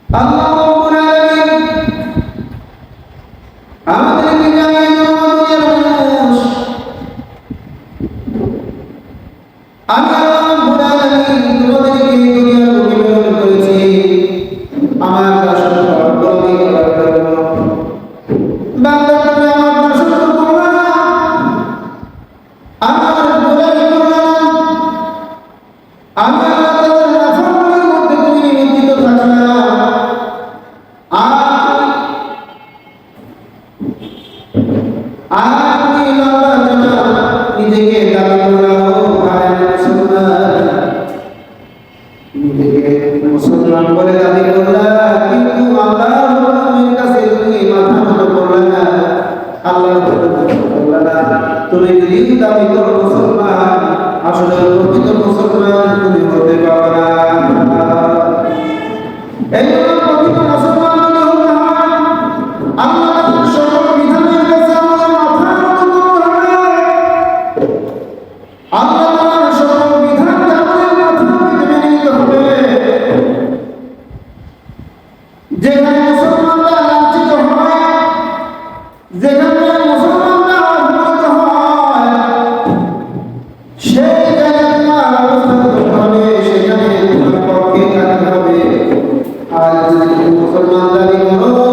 আল্লাহ রাব্বুল আলামিন আমাদেরকে জানিয়ে দুনিয়ার মানুষ আমি আল্লাহ রাব্বুল আলামিন তোমাদেরকে দুনিয়ার প্রেরণ করেছি আমার দাসত্ব অর্জনই করার জন্য। বান্দা তুমি আমার দাসত্ব করবে না, আমার গোলামি করবে না, আমি আল্লাহ তাআলার নাফরমানির মধ্যে তুমি নিমজ্জিত থাকবে না। তুমি লম্বা জানা নিজেকে দাবি করাও ভাই মুসলমান, নিজেকে মুসলমান বলে দাবি করলা, কিন্তু আল্লাহর হুকুমের কাছে তুমি মাথা নত করলা না, আল্লাহর হুকুম করলা না। তুমি যদি দাবি করো মুসলমান, আসলে প্রকৃত মুসলমান তুমি হতে পারবে না। এই জন্য প্রকৃত মুসলমান যদি হতে হয় আল্লাহর সকল বিধানের কাছে আমাদের মাথা নত করতে হবে। আল্লাহর সকল বিধানকে আমাদের মাথা পেতে মেনে নিতে হবে। যেখানে মুসলমানরা লাঞ্ছিত হয়, যেখানে মুসলমানরা অবহেলিত হয়, সেই জায়গায় তোমার অবস্থান করতে হবে, সেখানে তোমার পক্ষে থাকতে হবে। আর যদি তুমি মুসলমান দাবি করো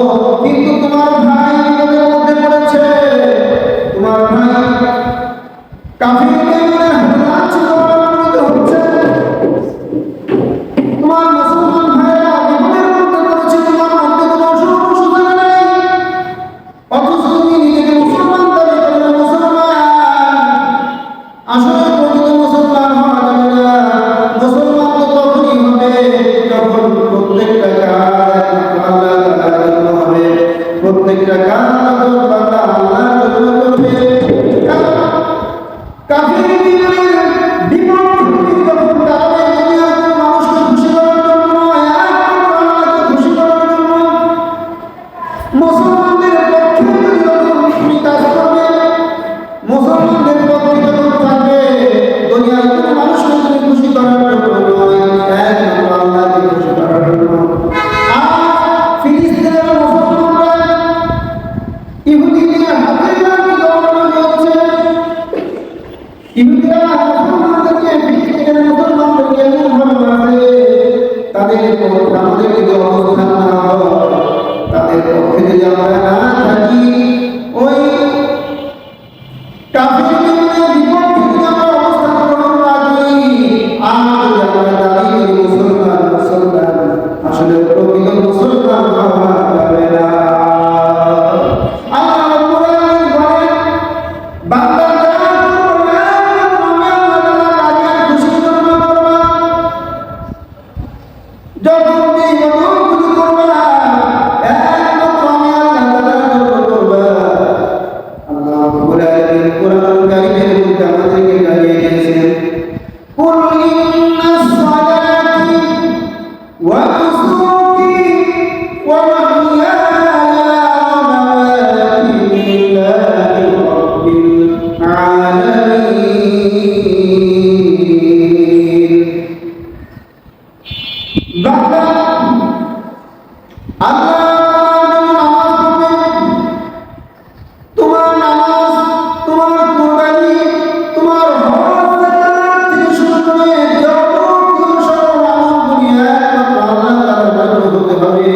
কিন্তু তোমার ভাই বিপদের মধ্যে পড়েছে, তোমার ভাই কাফিরদের লাঞ্ছিত অপমানিত হচ্ছে, তোমার মুসলমান ভাইরা বিপদের মধ্যে পড়েছে, তোমার মধ্যে কোনো সুযোগ নেই, অথচ তুমি নিজেকে মুসলমান দাবি করলে মুসলমান। আসলে প্রকৃত মুসলমান হওয়া যাবে না। মুসলমান তো তখনই হবে যখন প্রত্যেকটা কাজ আল্লাহ তাআলার জন্য হবে, প্রত্যেকটা কাজ বান্দা আল্লাহর জন্য করবে। কাফির বিপদের বিপদ যখন দাঁড়াবে, দুনিয়ার কোনো মানুষকে খুশি করার জন্য নয়, একমাত্র আল্লাহকে খুশি করার জন্য। মুসলমানদের পক্ষে যখন তুমি কাজ করবে, মুসলমানদের পক্ষে যখন থাকবে, দুনিয়ার কোনো মানুষকে তুমি খুশি করার জন্য নয়, একমাত্র আল্লাহকে খুশি করার জন্য। আর ফিলিস্তিনের মুসলমানরা ইহুদিদের হাতে দমন হচ্ছে, ইহুদিরা মুসলমানদেরকে, ফিলিস্তিনের মুসলমানদেরকে এমনভাবে মারছে, তাদের আমাদের যদি অবস্থান না হয়, তাদের পক্ষে যদি আমরা না থাকি, ওই কাফিরদের বিপক্ষে যদি আমরা অবস্থান গ্রহণ না করি, আর যদি আমরা দাবি করি মুসলমান মুসলমান, আসলে প্রকৃত মুসলমান হওয়া যাবে না। আল্লাহ রাব্বুল আলামিন বলেন, বান্দা যা করবে তুমি আল্লাহ তাআলার খুশির জন্য করবা, যখন বিপদগুলো করবা একমাত্র আমি আল্লাহ তাআলার জন্য করবা। আল্লাহ রাব্বুল আলামিন কোরআন কারীমের মধ্যে আমাদেরকে জানিয়ে দিয়েছেন, কুল ইন্নাস সালাতি ওয়া নুসুকি ওয়া মাহইয়ায়া ওয়া মামাতি লিল্লাহি রাব্বিল আলামিন। বান্দা আল্লাহ তোমার নামাজ, তোমার কুরবানি, তোমার হজ যাকাত থেকে শুরু করে যত কিছু সব আমল দুনিয়া একমাত্র আল্লাহ তাআলার জন্য হতে হবে।